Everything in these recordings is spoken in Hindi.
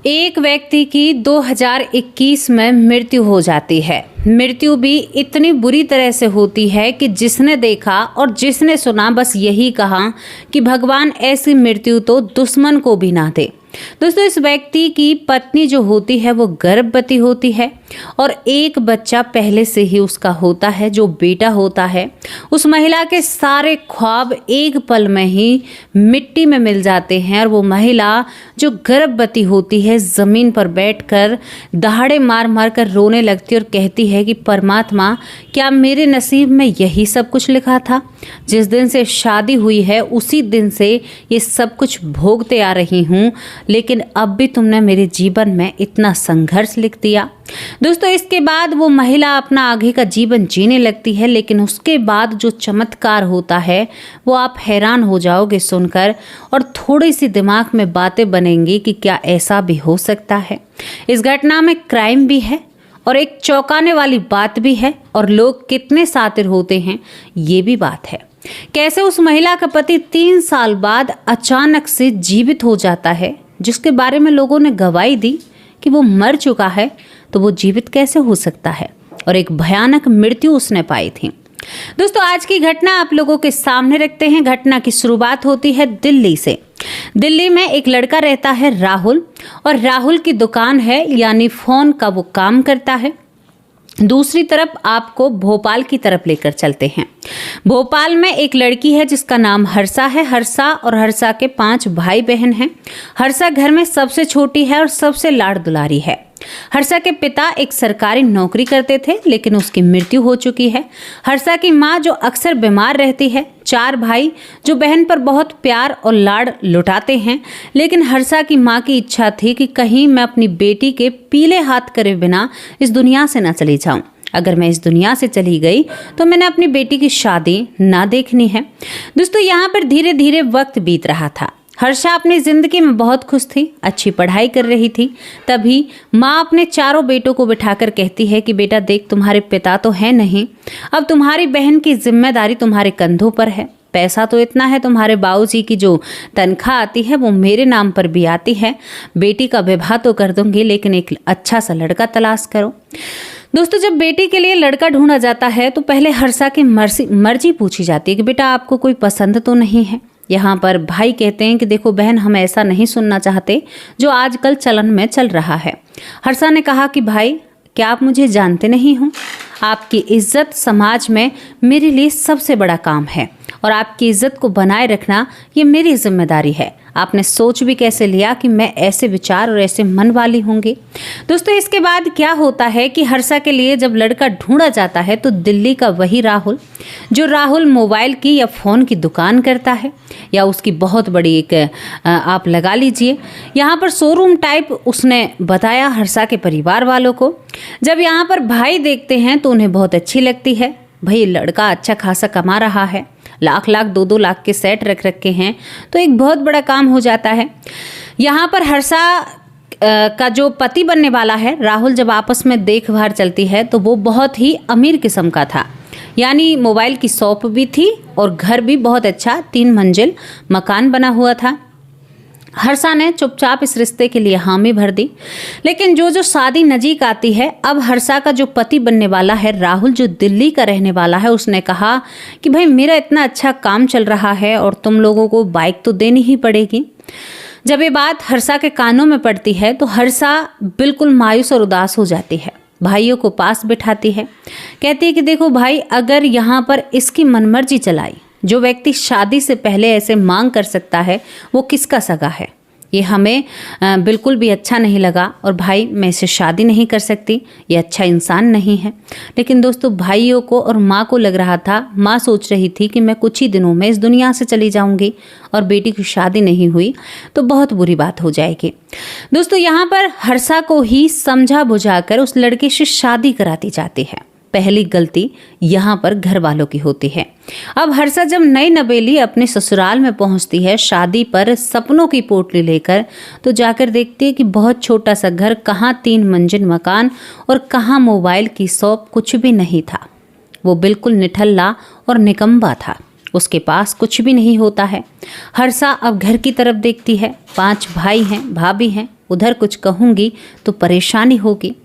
एक व्यक्ति की 2021 में मृत्यु हो जाती है। मृत्यु भी इतनी बुरी तरह से होती है कि जिसने देखा और जिसने सुना बस यही कहा कि भगवान ऐसी मृत्यु तो दुश्मन को भी ना दे। दोस्तों, इस व्यक्ति की पत्नी जो होती है वो गर्भवती होती है और एक बच्चा पहले से ही उसका होता है, जो बेटा होता है। उस महिला के सारे ख्वाब एक पल में ही मिट्टी में मिल जाते हैं और वो महिला जो गर्भवती होती है ज़मीन पर बैठकर दहाड़े मार मार कर रोने लगती है और कहती है कि परमात्मा, क्या मेरे नसीब में यही सब कुछ लिखा था? जिस दिन से शादी हुई है उसी दिन से ये सब कुछ भोगते आ रही हूँ, लेकिन अब भी तुमने मेरे जीवन में इतना संघर्ष लिख दिया। दोस्तों, इसके बाद वो महिला अपना आगे का जीवन जीने लगती है, लेकिन उसके बाद जो चमत्कार होता है वो आप हैरान हो जाओगे सुनकर, और थोड़ी सी दिमाग में बातें बनेंगी कि क्या ऐसा भी हो सकता है। इस घटना में क्राइम भी है और एक चौंकाने वाली बात भी है, और लोग कितने शातिर होते हैं ये भी बात है। कैसे उस महिला का पति 3 साल बाद अचानक से जीवित हो जाता है, जिसके बारे में लोगों ने गवाही दी कि वो मर चुका है, तो वो जीवित कैसे हो सकता है, और एक भयानक मृत्यु उसने पाई थी। दोस्तों, आज की घटना आप लोगों के सामने रखते हैं। घटना की शुरुआत होती है दिल्ली से। दिल्ली में एक लड़का रहता है राहुल, और राहुल की दुकान है, यानी फोन का वो काम करता है। दूसरी तरफ आपको भोपाल की तरफ लेकर चलते हैं। भोपाल में एक लड़की है जिसका नाम हर्षा है। हर्षा और हर्षा के 5 भाई बहन हैं। हर्षा घर में सबसे छोटी है और सबसे लाड़ दुलारी है। हर्षा के पिता एक सरकारी नौकरी करते थे, लेकिन उसकी मृत्यु हो चुकी है। हर्षा की माँ जो अक्सर बीमार रहती है। 4 भाई जो बहन पर बहुत प्यार और लाड़ लुटाते हैं, लेकिन हर्षा की माँ की इच्छा थी कि कहीं मैं अपनी बेटी के पीले हाथ करे बिना इस दुनिया से ना चली जाऊं। अगर मैं इस दुनिया से चली गई तो मैंने अपनी बेटी की शादी ना देखनी है। दोस्तों, यहाँ पर धीरे धीरे वक्त बीत रहा था। हर्षा अपनी जिंदगी में बहुत खुश थी, अच्छी पढ़ाई कर रही थी। तभी माँ अपने 4 बेटों को बिठाकर कहती है कि बेटा देख, तुम्हारे पिता तो है नहीं, अब तुम्हारी बहन की जिम्मेदारी तुम्हारे कंधों पर है। पैसा तो इतना है, तुम्हारे बाबूजी की जो तनख्वाह आती है वो मेरे नाम पर भी आती है। बेटी का विवाह तो कर दूंगी, लेकिन एक अच्छा सा लड़का तलाश करो। दोस्तों, जब बेटी के लिए लड़का ढूंढा जाता है तो पहले हर्षा की मर्जी पूछी जाती है कि बेटा आपको कोई पसंद तो नहीं है। यहाँ पर भाई कहते हैं कि देखो बहन, हम ऐसा नहीं सुनना चाहते जो आजकल चलन में चल रहा है। हर्षा ने कहा कि भाई, क्या आप मुझे जानते नहीं हो? आपकी इज्जत समाज में मेरे लिए सबसे बड़ा काम है, और आपकी इज्जत को बनाए रखना ये मेरी जिम्मेदारी है। आपने सोच भी कैसे लिया कि मैं ऐसे विचार और ऐसे मन वाली होंगी? दोस्तों, इसके बाद क्या होता है कि हर्षा के लिए जब लड़का ढूंढा जाता है तो दिल्ली का वही राहुल, जो राहुल मोबाइल की या फ़ोन की दुकान करता है, या उसकी बहुत बड़ी एक आप लगा लीजिए यहाँ पर शोरूम टाइप, उसने बताया हर्षा के परिवार वालों को। जब यहाँ पर भाई देखते हैं तो उन्हें बहुत अच्छी लगती है। भाई, लड़का अच्छा खासा कमा रहा है, लाख 2-2 लाख के सेट रख रखे हैं, तो एक बहुत बड़ा काम हो जाता है। यहाँ पर हर्षा का जो पति बनने वाला है राहुल, जब आपस में देखभाल चलती है तो वो बहुत ही अमीर किस्म का था, यानी मोबाइल की शॉप भी थी और घर भी बहुत अच्छा 3 मंजिल मकान बना हुआ था। हर्षा ने चुपचाप इस रिश्ते के लिए हामी भर दी, लेकिन जो शादी नजीक आती है, अब हर्षा का जो पति बनने वाला है राहुल, जो दिल्ली का रहने वाला है, उसने कहा कि भाई मेरा इतना अच्छा काम चल रहा है और तुम लोगों को बाइक तो देनी ही पड़ेगी। जब ये बात हर्षा के कानों में पड़ती है तो हर्षा बिल्कुल मायूस और उदास हो जाती है। भाइयों को पास बिठाती है, कहती है कि देखो भाई, अगर यहाँ पर इसकी मनमर्जी चलाई, जो व्यक्ति शादी से पहले ऐसे मांग कर सकता है वो किसका सगा है? ये हमें बिल्कुल भी अच्छा नहीं लगा, और भाई मैं इससे शादी नहीं कर सकती, ये अच्छा इंसान नहीं है। लेकिन दोस्तों, भाइयों को और माँ को लग रहा था, माँ सोच रही थी कि मैं कुछ ही दिनों में इस दुनिया से चली जाऊंगी और बेटी की शादी नहीं हुई तो बहुत बुरी बात हो जाएगी। दोस्तों, यहाँ पर हर्षा को ही समझा बुझाकर उस लड़के से शादी कराती जाती है। पहली गलती यहाँ पर घर वालों की होती है। अब हर्षा जब नई नवेली अपने ससुराल में पहुँचती है शादी पर सपनों की पोटली लेकर, तो जाकर देखती है कि बहुत छोटा सा घर, कहाँ 3 मंजिल मकान और कहाँ मोबाइल की शॉप, कुछ भी नहीं था। वो बिल्कुल निठल्ला और निकम्मा था, उसके पास कुछ भी नहीं होता है। हर्षा अब घर की तरफ देखती है। 5 भाई हैं, भाभी हैं, उधर कुछ कहूँगी तो परेशानी होगी।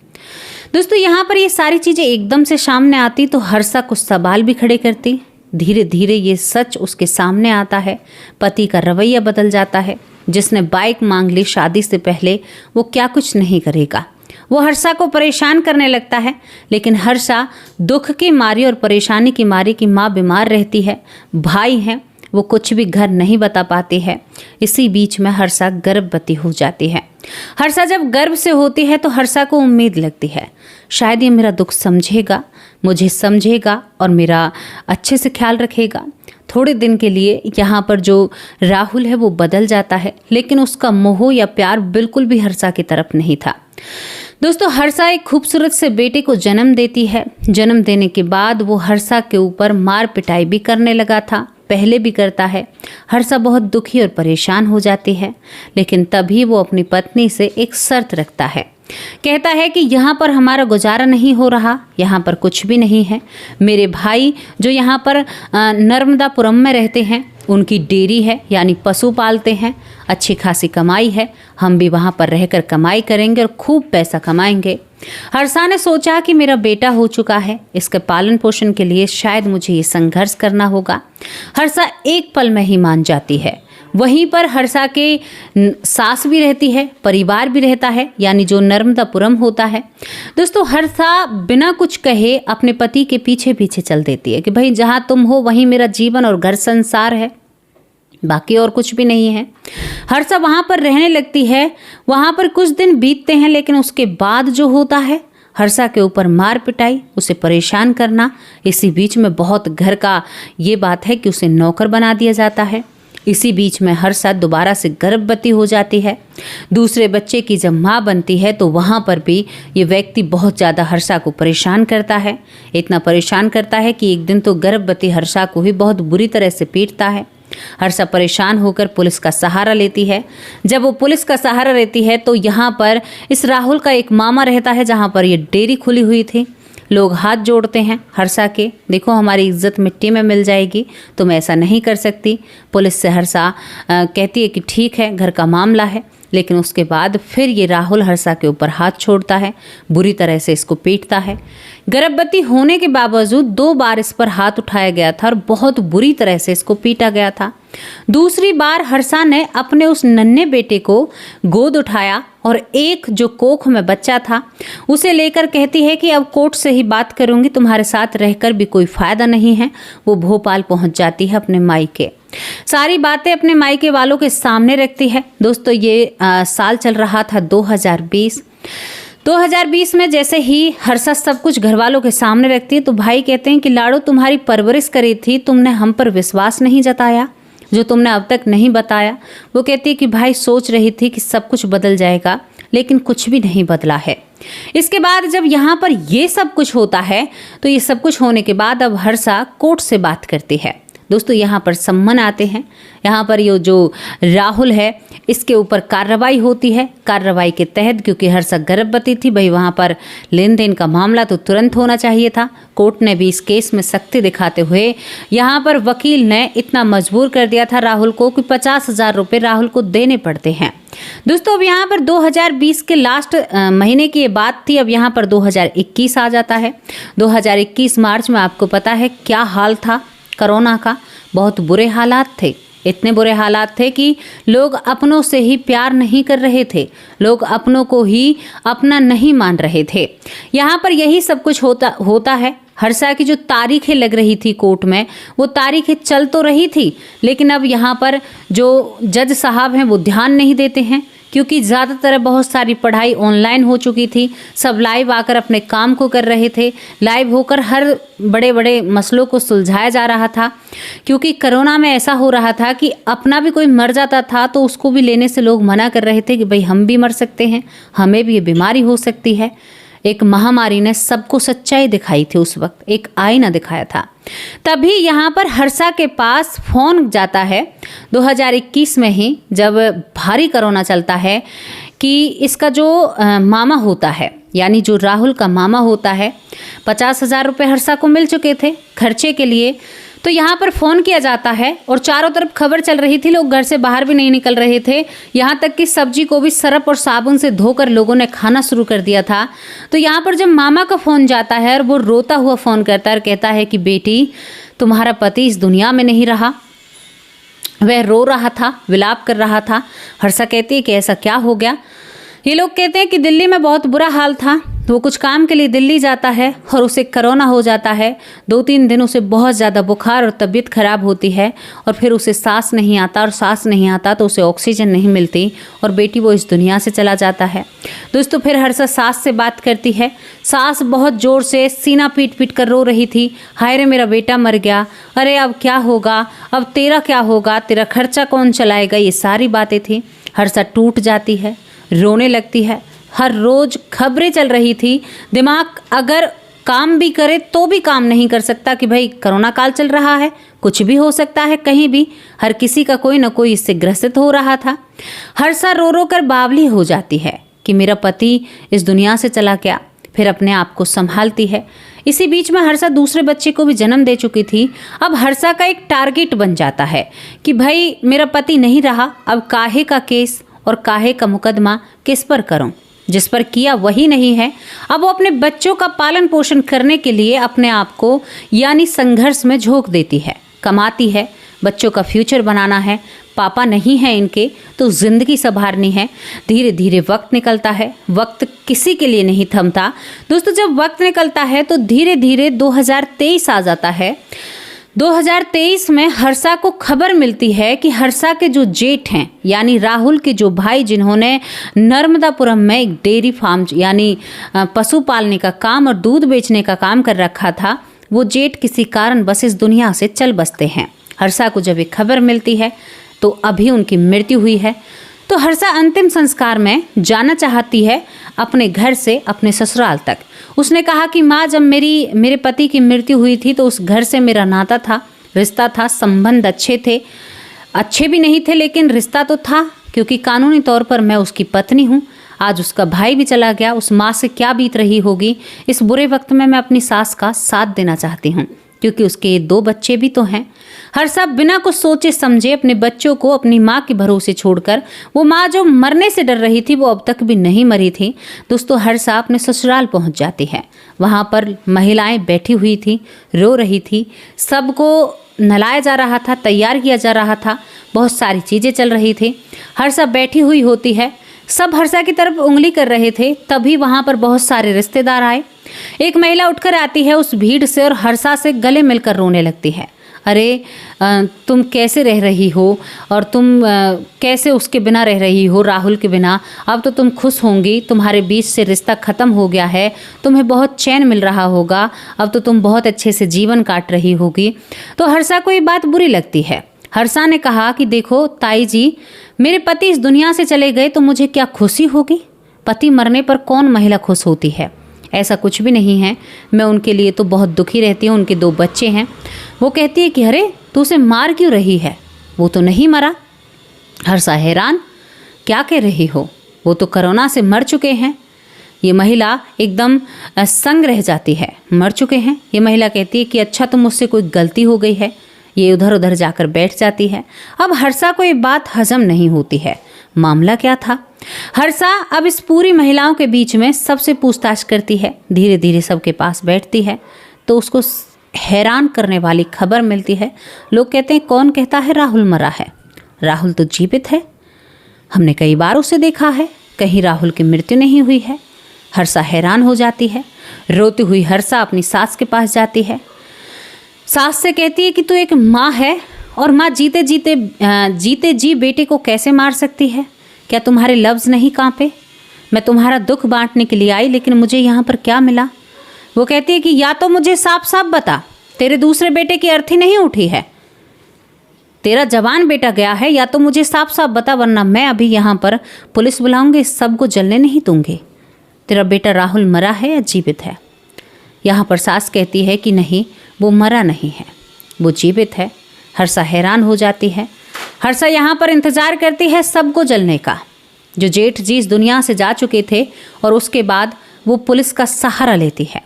दोस्तों यहाँ पर ये सारी चीज़ें एकदम से सामने आती तो हर्षा कुछ सवाल भी खड़े करती। धीरे धीरे ये सच उसके सामने आता है। पति का रवैया बदल जाता है। जिसने बाइक मांग ली शादी से पहले, वो क्या कुछ नहीं करेगा। वो हर्षा को परेशान करने लगता है, लेकिन हर्षा दुख की मारी और परेशानी की मारी की माँ बीमार रहती है, भाई हैं, वो कुछ भी घर नहीं बता पाती है। इसी बीच में हर्षा गर्भवती हो जाती है। हर्षा जब गर्भ से होती है तो हर्षा को उम्मीद लगती है, शायद ये मेरा दुख समझेगा, मुझे समझेगा और मेरा अच्छे से ख्याल रखेगा। थोड़े दिन के लिए यहाँ पर जो राहुल है वो बदल जाता है, लेकिन उसका मोह या प्यार बिल्कुल भी हर्षा की तरफ नहीं था। दोस्तों हर्षा एक खूबसूरत से बेटे को जन्म देती है। जन्म देने के बाद वो हर्षा के ऊपर मार पिटाई भी करने लगा था, पहले भी करता है। हर्षा बहुत दुखी और परेशान हो जाती है, लेकिन तभी वो अपनी पत्नी से एक शर्त रखता है। कहता है कि यहाँ पर हमारा गुजारा नहीं हो रहा, यहाँ पर कुछ भी नहीं है। मेरे भाई जो यहाँ पर नर्मदापुरम में रहते हैं, उनकी डेयरी है, यानी पशु पालते हैं, अच्छी खासी कमाई है। हम भी वहाँ पर रहकर कमाई करेंगे और खूब पैसा कमाएंगे। हर्षा ने सोचा कि मेरा बेटा हो चुका है, इसके पालन पोषण के लिए शायद मुझे ये संघर्ष करना होगा। हर्षा एक पल में ही मान जाती है। वहीं पर हर्षा के सास भी रहती है, परिवार भी रहता है, यानी जो नर्मदापुरम होता है। दोस्तों हर्षा बिना कुछ कहे अपने पति के पीछे पीछे चल देती है कि भाई जहाँ तुम हो वहीं मेरा जीवन और घर संसार है, बाकी और कुछ भी नहीं है। हर्षा वहाँ पर रहने लगती है। वहाँ पर कुछ दिन बीतते हैं, लेकिन उसके बाद जो होता है, हर्षा के ऊपर मार पिटाई, उसे परेशान करना। इसी बीच में बहुत घर का ये बात है कि उसे नौकर बना दिया जाता है। इसी बीच में हर्षा दोबारा से गर्भवती हो जाती है। दूसरे बच्चे की जब माँ बनती है तो वहाँ पर भी ये व्यक्ति बहुत ज़्यादा हर्षा को परेशान करता है। इतना परेशान करता है कि एक दिन तो गर्भवती हर्षा को ही बहुत बुरी तरह से पीटता है। हर्षा परेशान होकर पुलिस का सहारा लेती है। जब वो पुलिस का सहारा लेती है तो यहाँ पर इस राहुल का एक मामा रहता है, जहाँ पर ये डेयरी खुली हुई थी। लोग हाथ जोड़ते हैं हर्षा के, देखो हमारी इज्जत मिट्टी में मिल जाएगी, तुम ऐसा नहीं कर सकती। पुलिस से हर्षा कहती है कि ठीक है, घर का मामला है। लेकिन उसके बाद फिर ये राहुल हर्षा के ऊपर हाथ छोड़ता है, बुरी तरह से इसको पीटता है। गर्भवती होने के बावजूद 2 बार इस पर हाथ उठाया गया था और बहुत बुरी तरह से इसको पीटा गया था। दूसरी बार हर्षा ने अपने उस नन्हे बेटे को गोद उठाया और एक जो कोख में बच्चा था उसे लेकर कहती है कि अब कोर्ट से ही बात करूंगी, तुम्हारे साथ रहकर भी कोई फायदा नहीं है। वो भोपाल पहुंच जाती है अपने मायके। सारी बातें अपने मायके वालों के सामने रखती है। दोस्तों ये साल चल रहा था 2020 में जैसे ही हर्षा सब कुछ घर वालों के सामने रखती है तो भाई कहते हैं कि लाड़ो तुम्हारी परवरिश करी थी, तुमने हम पर विश्वास नहीं जताया, जो तुमने अब तक नहीं बताया। वो कहती है कि भाई सोच रही थी कि सब कुछ बदल जाएगा, लेकिन कुछ भी नहीं बदला है। इसके बाद जब यहाँ पर ये सब कुछ होता है तो ये सब कुछ होने के बाद अब हर्षा कोर्ट से बात करती है। दोस्तों यहाँ पर सम्मन आते हैं। यहाँ पर ये जो राहुल है इसके ऊपर कार्रवाई होती है। कार्रवाई के तहत क्योंकि हर्षा गर्भवती थी, भाई वहाँ पर लेन देन का मामला तो तुरंत होना चाहिए था। कोर्ट ने भी इस केस में सख्ती दिखाते हुए यहाँ पर वकील ने इतना मजबूर कर दिया था राहुल को कि 50,000 रुपये राहुल को देने पड़ते हैं। दोस्तों अब यहाँ पर 2020 के लास्ट महीने की ये बात थी। अब यहाँ पर 2021 आ जाता है। 2021 मार्च में आपको पता है क्या हाल था कोरोना का। बहुत बुरे हालात थे, इतने बुरे हालात थे कि लोग अपनों से ही प्यार नहीं कर रहे थे, लोग अपनों को ही अपना नहीं मान रहे थे। यहाँ पर यही सब कुछ होता है। हर्षा की जो तारीखें लग रही थी कोर्ट में, वो तारीखें चल तो रही थी, लेकिन अब यहाँ पर जो जज साहब हैं वो ध्यान नहीं देते हैं, क्योंकि ज़्यादातर बहुत सारी पढ़ाई ऑनलाइन हो चुकी थी। सब लाइव आकर अपने काम को कर रहे थे, लाइव होकर हर बड़े बड़े मसलों को सुलझाया जा रहा था। क्योंकि कोरोना में ऐसा हो रहा था कि अपना भी कोई मर जाता था तो उसको भी लेने से लोग मना कर रहे थे कि भाई हम भी मर सकते हैं, हमें भी ये बीमारी हो सकती है। एक महामारी ने सबको सच्चाई दिखाई थी, उस वक्त एक आईना दिखाया था। तभी यहाँ पर हर्षा के पास फ़ोन जाता है 2021 में ही, जब भारी कोरोना चलता है, कि इसका जो मामा होता है, यानी जो राहुल का मामा होता है, 50,000 रुपये हर्षा को मिल चुके थे खर्चे के लिए। तो यहाँ पर फ़ोन किया जाता है और चारों तरफ खबर चल रही थी, लोग घर से बाहर भी नहीं निकल रहे थे, यहाँ तक कि सब्जी को भी सरफ और साबुन से धोकर लोगों ने खाना शुरू कर दिया था। तो यहाँ पर जब मामा का फ़ोन जाता है और वो रोता हुआ फ़ोन करता है और कहता है कि बेटी, तुम्हारा पति इस दुनिया में नहीं रहा। वह रो रहा था, विलाप कर रहा था। हर्षा कहती है कि ऐसा क्या हो गया। ये लोग कहते हैं कि दिल्ली में बहुत बुरा हाल था, वो कुछ काम के लिए दिल्ली जाता है और उसे कोरोना हो जाता है। 2-3 दिन उसे बहुत ज़्यादा बुखार और तबीयत खराब होती है और फिर उसे सांस नहीं आता, और सांस नहीं आता तो उसे ऑक्सीजन नहीं मिलती और बेटी वो इस दुनिया से चला जाता है। दोस्तों, फिर हर्षा सास से बात करती है। सास बहुत ज़ोर से सीना पीट पीट कर रो रही थी, हाय रे मेरा बेटा मर गया, अरे अब क्या होगा, अब तेरा क्या होगा, तेरा खर्चा कौन चलाएगा, ये सारी बातें थी। हर्षा टूट जाती है, रोने लगती है। हर रोज खबरें चल रही थी, दिमाग अगर काम भी करे तो भी काम नहीं कर सकता कि भाई कोरोना काल चल रहा है, कुछ भी हो सकता है कहीं भी, हर किसी का कोई ना कोई इससे ग्रसित हो रहा था। हर्षा रो रो कर बावली हो जाती है कि मेरा पति इस दुनिया से चला गया। फिर अपने आप को संभालती है। इसी बीच में हर्षा दूसरे बच्चे को भी जन्म दे चुकी थी। अब हर्षा का एक टारगेट बन जाता है कि भाई मेरा पति नहीं रहा, अब काहे का केस और काहे का मुकदमा किस पर करूं, जिस पर किया वही नहीं है। अब वो अपने बच्चों का पालन पोषण करने के लिए अपने आप को यानी संघर्ष में झोंक देती है, कमाती है, बच्चों का फ्यूचर बनाना है, पापा नहीं है इनके तो ज़िंदगी संभालनी है। धीरे धीरे वक्त निकलता है, वक्त किसी के लिए नहीं थमता। दोस्तों, जब वक्त निकलता है तो धीरे धीरे 2023 आ जाता है। 2023 में हर्षा को खबर मिलती है कि हर्षा के जो जेठ हैं यानी राहुल के जो भाई, जिन्होंने नर्मदापुरम में एक डेयरी फार्म यानी पशु पालने का काम और दूध बेचने का काम कर रखा था, वो जेठ किसी कारण बस इस दुनिया से चल बसते हैं। हर्षा को जब एक खबर मिलती है तो अभी उनकी मृत्यु हुई है। तो हर्षा अंतिम संस्कार में जाना चाहती है अपने घर से अपने ससुराल तक। उसने कहा कि माँ, जब मेरे पति की मृत्यु हुई थी तो उस घर से मेरा नाता था, रिश्ता था, संबंध अच्छे थे, अच्छे भी नहीं थे लेकिन रिश्ता तो था, क्योंकि कानूनी तौर पर मैं उसकी पत्नी हूँ। आज उसका भाई भी चला गया, उस माँ से क्या बीत रही होगी। इस बुरे वक्त में मैं अपनी सास का साथ देना चाहती हूँ, क्योंकि उसके 2 बच्चे भी तो हैं। हर्षा बिना कुछ सोचे समझे अपने बच्चों को अपनी माँ के भरोसे छोड़कर, वो माँ जो मरने से डर रही थी वो अब तक भी नहीं मरी थी। दोस्तों, हर्षा अपने ससुराल पहुँच जाती है। वहाँ पर महिलाएं बैठी हुई थी, रो रही थी, सबको नहलाया जा रहा था, तैयार किया जा रहा था, बहुत सारी चीज़ें चल रही थी। हर्षा बैठी हुई होती है, सब हर्षा की तरफ उंगली कर रहे थे। तभी वहाँ पर बहुत सारे रिश्तेदार आए। एक महिला उठकर आती है उस भीड़ से और हर्षा से गले मिलकर रोने लगती है। अरे तुम कैसे रह रही हो और तुम कैसे उसके बिना रह रही हो, राहुल के बिना। अब तो तुम खुश होंगी, तुम्हारे बीच से रिश्ता ख़त्म हो गया है, तुम्हें बहुत चैन मिल रहा होगा, अब तो तुम बहुत अच्छे से जीवन काट रही होगी। तो हर्षा को ये बात बुरी लगती है। हर्षा ने कहा कि देखो ताई जी, मेरे पति इस दुनिया से चले गए तो मुझे क्या खुशी होगी। पति मरने पर कौन महिला खुश होती है, ऐसा कुछ भी नहीं है। मैं उनके लिए तो बहुत दुखी रहती हूँ, उनके 2 बच्चे हैं। वो कहती है कि अरे तू उसे मार क्यों रही है, वो तो नहीं मरा। हर्षा हैरान, क्या कह रही हो, वो तो कोरोना से मर चुके हैं। ये महिला एकदम संग रह जाती है, मर चुके हैं। ये महिला कहती है कि अच्छा, तो मुझसे कोई गलती हो गई है। ये उधर उधर जाकर बैठ जाती है। अब हर्षा को ये बात हजम नहीं होती है, मामला क्या था। हर्षा अब इस पूरी महिलाओं के बीच में सबसे पूछताछ करती है, धीरे धीरे सबके पास बैठती है तो उसको हैरान करने वाली खबर मिलती है। लोग कहते हैं, कौन कहता है राहुल मरा है, राहुल तो जीवित है, हमने कई बार उसे देखा है, कहीं राहुल की मृत्यु नहीं हुई है। हर्षा हैरान हो जाती है। रोती हुई हर्षा अपनी सास के पास जाती है। सास से कहती है कि तू एक माँ है और माँ जीते जी बेटे को कैसे मार सकती है, क्या तुम्हारे लफ्ज़ नहीं कांपे। मैं तुम्हारा दुख बांटने के लिए आई, लेकिन मुझे यहाँ पर क्या मिला। वो कहती है कि या तो मुझे साफ साफ बता, तेरे दूसरे बेटे की अर्थी नहीं उठी है, तेरा जवान बेटा गया है, या तो मुझे साफ साफ बता, वरना मैं अभी यहाँ पर पुलिस बुलाऊंगी, सबको जलने नहीं दूंगी। तेरा बेटा राहुल मरा है या जीवित है। यहाँ पर सास कहती है कि नहीं, वो मरा नहीं है, वो जीवित है। हर्षा हैरान हो जाती है। हर्षा यहाँ पर इंतज़ार करती है सबको जलने का, जो जेठ जी इस दुनिया से जा चुके थे, और उसके बाद वो पुलिस का सहारा लेती है।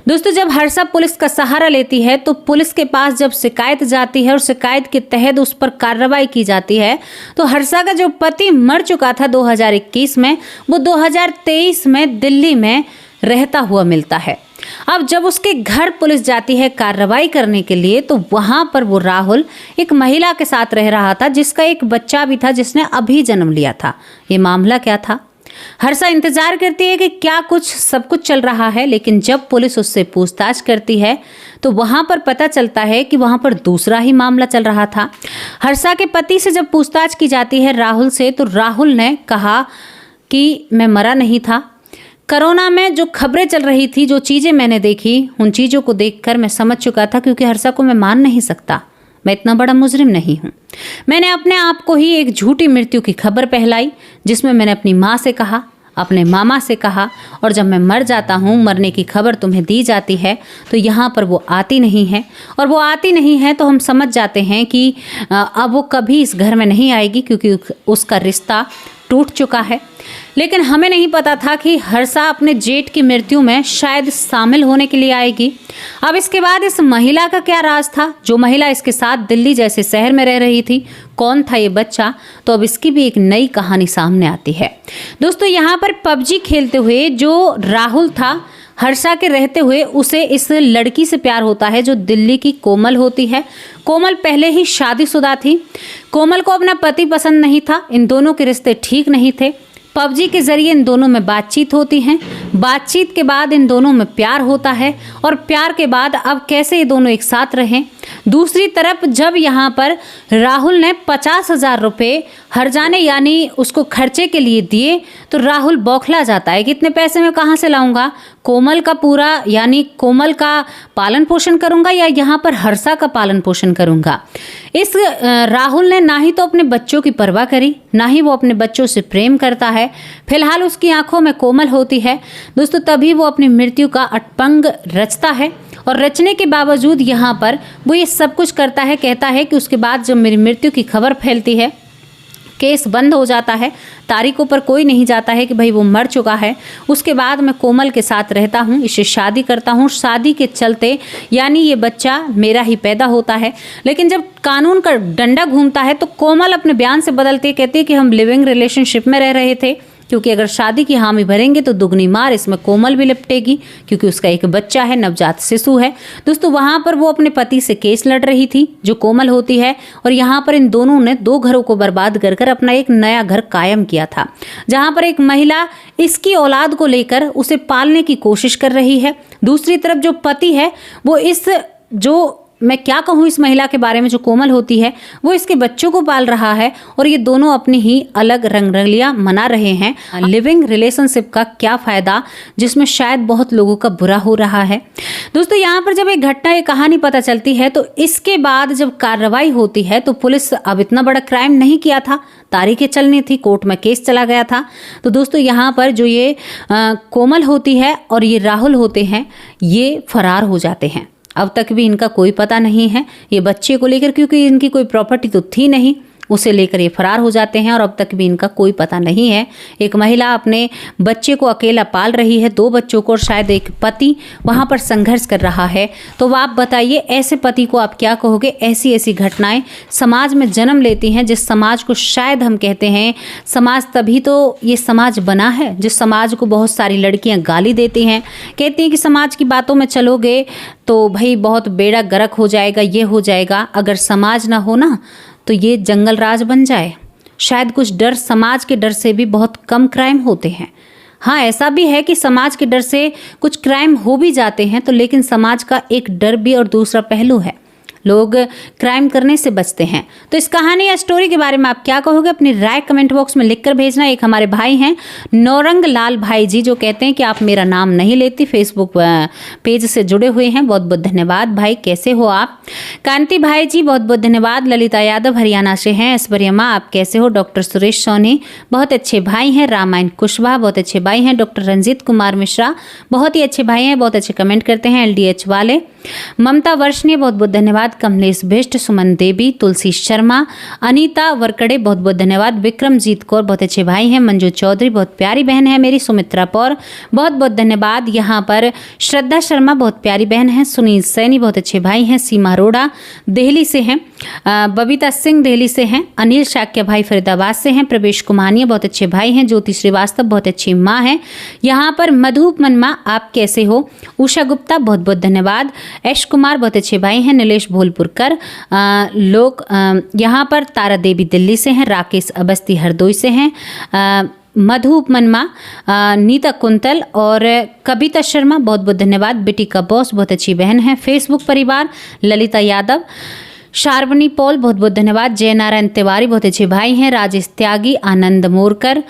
दोस्तों, जब हर्षा पुलिस का सहारा लेती है तो पुलिस के पास जब शिकायत जाती है और शिकायत के तहत उस पर कार्रवाई की जाती है तो हर्षा का जो पति मर चुका था 2021 में, वो 2023 में दिल्ली में रहता हुआ मिलता है। अब जब उसके घर पुलिस जाती है कार्रवाई करने के लिए तो वहां पर वो राहुल एक महिला के साथ रह रहा था जिसका एक बच्चा भी था जिसने अभी जन्म लिया था। ये मामला क्या था? हर्षा इंतजार करती है कि क्या सब कुछ चल रहा है, लेकिन जब पुलिस उससे पूछताछ करती है तो वहां पर पता चलता है कि वहां पर दूसरा ही मामला चल रहा था। हर्षा के पति से जब पूछताछ की जाती है राहुल से, तो राहुल ने कहा कि मैं मरा नहीं था। कोरोना में जो खबरें चल रही थी, जो चीज़ें मैंने देखी, उन चीज़ों को देखकर मैं समझ चुका था क्योंकि हर्षा को मैं मान नहीं सकता। मैं इतना बड़ा मुजरिम नहीं हूँ। मैंने अपने आप को ही एक झूठी मृत्यु की खबर फैलाई जिसमें मैंने अपनी माँ से कहा, अपने मामा से कहा, और जब मैं मर जाता हूँ, मरने की खबर तुम्हें दी जाती है तो यहाँ पर वो आती नहीं है, और वो आती नहीं है तो हम समझ जाते हैं कि अब वो कभी इस घर में नहीं आएगी क्योंकि उसका रिश्ता टूट चुका है। लेकिन हमें नहीं पता था कि हर्षा अपने जेठ की मृत्यु में शायद शामिल होने के लिए आएगी। अब इसके बाद इस महिला का क्या राज था? जो महिला इसके साथ दिल्ली जैसे शहर में रह रही थी, कौन था ये बच्चा? तो अब इसकी भी एक नई कहानी सामने आती है। दोस्तों, यहाँ पर पबजी खेलते हुए जो राहुल था, हर्षा के रहते हुए उसे इस लड़की से प्यार होता है जो दिल्ली की कोमल होती है। कोमल पहले ही शादीशुदा थी। कोमल को अपना पति पसंद नहीं था, इन दोनों के रिश्ते ठीक नहीं थे। पबजी के जरिए इन दोनों में बातचीत होती है, बातचीत के बाद इन दोनों में प्यार होता है, और प्यार के बाद अब कैसे ये दोनों एक साथ रहें। दूसरी तरफ जब यहाँ पर राहुल ने 50,000 रुपये हरजाने यानी उसको खर्चे के लिए दिए तो राहुल बौखला जाता है कि इतने पैसे मैं कहाँ से लाऊंगा? कोमल का पूरा यानी कोमल का पालन पोषण करूंगा या यहाँ पर हर्षा का पालन पोषण करूंगा? इस राहुल ने ना ही तो अपने बच्चों की परवाह करी, ना ही वो अपने बच्चों से प्रेम करता है। फिलहाल उसकी आंखों में कोमल होती है। दोस्तों, तभी वो अपनी मृत्यु का अटपंग रचता है, और रचने के बावजूद यहाँ पर वो ये सब कुछ करता है। कहता है कि उसके बाद जब मेरी मृत्यु की खबर फैलती है, केस बंद हो जाता है, तारीखों पर कोई नहीं जाता है कि भाई वो मर चुका है। उसके बाद मैं कोमल के साथ रहता हूँ, इससे शादी करता हूँ, शादी के चलते यानी ये बच्चा मेरा ही पैदा होता है। लेकिन जब कानून का डंडा घूमता है तो कोमल अपने बयान से बदलती है, कहती है कि हम लिविंग रिलेशनशिप में रह रहे थे, क्योंकि अगर शादी की हामी भरेंगे तो दुगनी मार इसमें कोमल भी लिपटेगी क्योंकि उसका एक बच्चा है, नवजात शिशु है। दोस्तों, वहाँ पर वो अपने पति से केस लड़ रही थी जो कोमल होती है, और यहाँ पर इन दोनों ने 2 घरों को बर्बाद कर कर अपना एक नया घर कायम किया था, जहाँ पर एक महिला इसकी औलाद को लेकर उसे पालने की कोशिश कर रही है। दूसरी तरफ जो पति है वो जो मैं क्या कहूँ इस महिला के बारे में, जो कोमल होती है, वो इसके बच्चों को पाल रहा है, और ये दोनों अपनी ही अलग रंगरलियां मना रहे हैं। लिविंग रिलेशनशिप का क्या फ़ायदा, जिसमें शायद बहुत लोगों का बुरा हो रहा है। दोस्तों, यहाँ पर जब एक घटना, एक कहानी पता चलती है तो इसके बाद जब कार्रवाई होती है तो पुलिस अब इतना बड़ा क्राइम नहीं किया था, तारीखें चलनी थी, कोर्ट में केस चला गया था। तो दोस्तों, यहाँ पर जो ये कोमल होती है और ये राहुल होते हैं, ये फरार हो जाते हैं। अब तक भी इनका कोई पता नहीं है ये बच्चे को लेकर, क्योंकि इनकी कोई प्रॉपर्टी तो थी नहीं, उसे लेकर ये फरार हो जाते हैं, और अब तक भी इनका कोई पता नहीं है। एक महिला अपने बच्चे को अकेला पाल रही है, 2 बच्चों को, और शायद एक पति वहाँ पर संघर्ष कर रहा है। तो आप बताइए, ऐसे पति को आप क्या कहोगे? ऐसी ऐसी घटनाएं समाज में जन्म लेती हैं, जिस समाज को शायद हम कहते हैं समाज, तभी तो ये समाज बना है, जिस समाज को बहुत सारी लड़कियां गाली देती हैं, कहती हैं कि समाज की बातों में चलोगे तो भाई बहुत बेड़ा गर्क हो जाएगा, ये हो जाएगा। अगर समाज ना हो ना तो ये जंगल राज बन जाए। शायद कुछ डर, समाज के डर से भी बहुत कम क्राइम होते हैं। हाँ, ऐसा भी है कि समाज के डर से कुछ क्राइम हो भी जाते हैं, तो लेकिन समाज का एक डर भी और दूसरा पहलू है, लोग क्राइम करने से बचते हैं। तो इस कहानी या स्टोरी के बारे में आप क्या कहोगे? अपनी राय कमेंट बॉक्स में लिखकर भेजना। एक हमारे भाई हैं नौरंग लाल भाई जी, जो कहते हैं कि आप मेरा नाम नहीं लेती, फेसबुक पेज से जुड़े हुए हैं, बहुत बहुत धन्यवाद भाई। कैसे हो आप? कांति भाई जी, बहुत बहुत धन्यवाद। ललिता यादव हरियाणा से हैं। ऐश्वर्यमा, आप कैसे हो? डॉक्टर सुरेश सोनी, बहुत अच्छे भाई हैं। रामायण कुशवाहा, बहुत अच्छे भाई हैं। डॉक्टर रंजीत कुमार मिश्रा, बहुत ही अच्छे भाई हैं, बहुत अच्छे कमेंट करते हैं। LDH वाले। ममता वर्षनीय, बहुत बहुत धन्यवाद धन्यवाद। कमलेश बिष्ट, सुमन देवी, तुलसी शर्मा, अनीता वरकड़े बहुत बहुत धन्यवाद। विक्रमजीत कौर बहुत अच्छे भाई हैं। मंजू चौधरी बहुत प्यारी बहन है मेरी। सुमित्रा पौर बहुत बहुत धन्यवाद। यहाँ पर श्रद्धा शर्मा बहुत प्यारी बहन है। सुनील सैनी बहुत अच्छे भाई हैं। सीमा अरोड़ा दिल्ली से हैं। बबीता सिंह दिल्ली से हैं। अनिल शाक्य भाई फरीदाबाद से हैं। प्रवेश कुमानिया बहुत अच्छे भाई हैं। ज्योति श्रीवास्तव बहुत अच्छी माँ हैं। यहाँ पर मधुप मनमा आप कैसे हो। उषा गुप्ता बहुत बहुत धन्यवाद। एश कुमार बहुत अच्छे भाई हैं। नीलेश भोलपुरकर लोग यहाँ पर तारा देवी दिल्ली से हैं। राकेश अवस्थी हरदोई से हैं। मधुप मनमा, नीता कुंतल और कविता शर्मा बहुत बहुत धन्यवाद। बेटी का बॉस बहुत अच्छी बहन है। फेसबुक परिवार ललिता यादव, शार्वनी पॉल बहुत बहुत धन्यवाद। जय नारायण तिवारी बहुत अच्छे भाई हैं। राजेश त्यागी, आनंद मोरकर,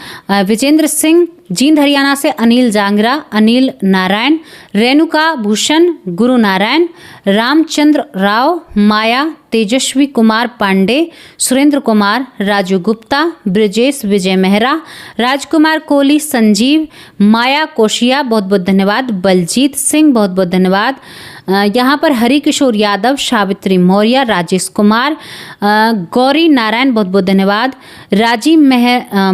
विजेंद्र सिंह जींद हरियाणा से, अनिल जांगरा, अनिल नारायण, रेणुका भूषण, गुरु नारायण, रामचंद्र राव, माया, तेजस्वी कुमार पांडे, सुरेंद्र कुमार, राजू गुप्ता, ब्रजेश विजय मेहरा, राजकुमार कोहली, संजीव, माया कोशिया बहुत बहुत धन्यवाद। बलजीत सिंह बहुत बहुत धन्यवाद। यहाँ पर हरि किशोर यादव, सावित्री मौर्य, राजेश कुमार, गौरी नारायण बहुत बहुत धन्यवाद। राजीव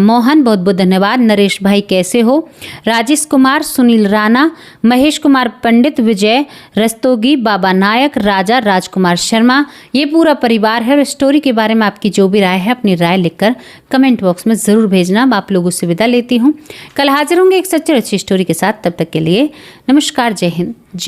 मोहन बहुत बहुत धन्यवाद। नरेश भाई कैसे हो। राजेश कुमार, सुनील राणा, महेश कुमार पंडित, विजय रस्तोगी, बाबा नायक, राजा राजकुमार शर्मा, ये पूरा परिवार है। और स्टोरी के बारे में आपकी जो भी राय है अपनी राय लिखकर कमेंट बॉक्स में ज़रूर भेजना। अब आप लोगों से विदा लेती हूँ। कल हाजिर होंगे एक सच्ची अच्छी स्टोरी के साथ। तब तक के लिए नमस्कार, जय हिंद।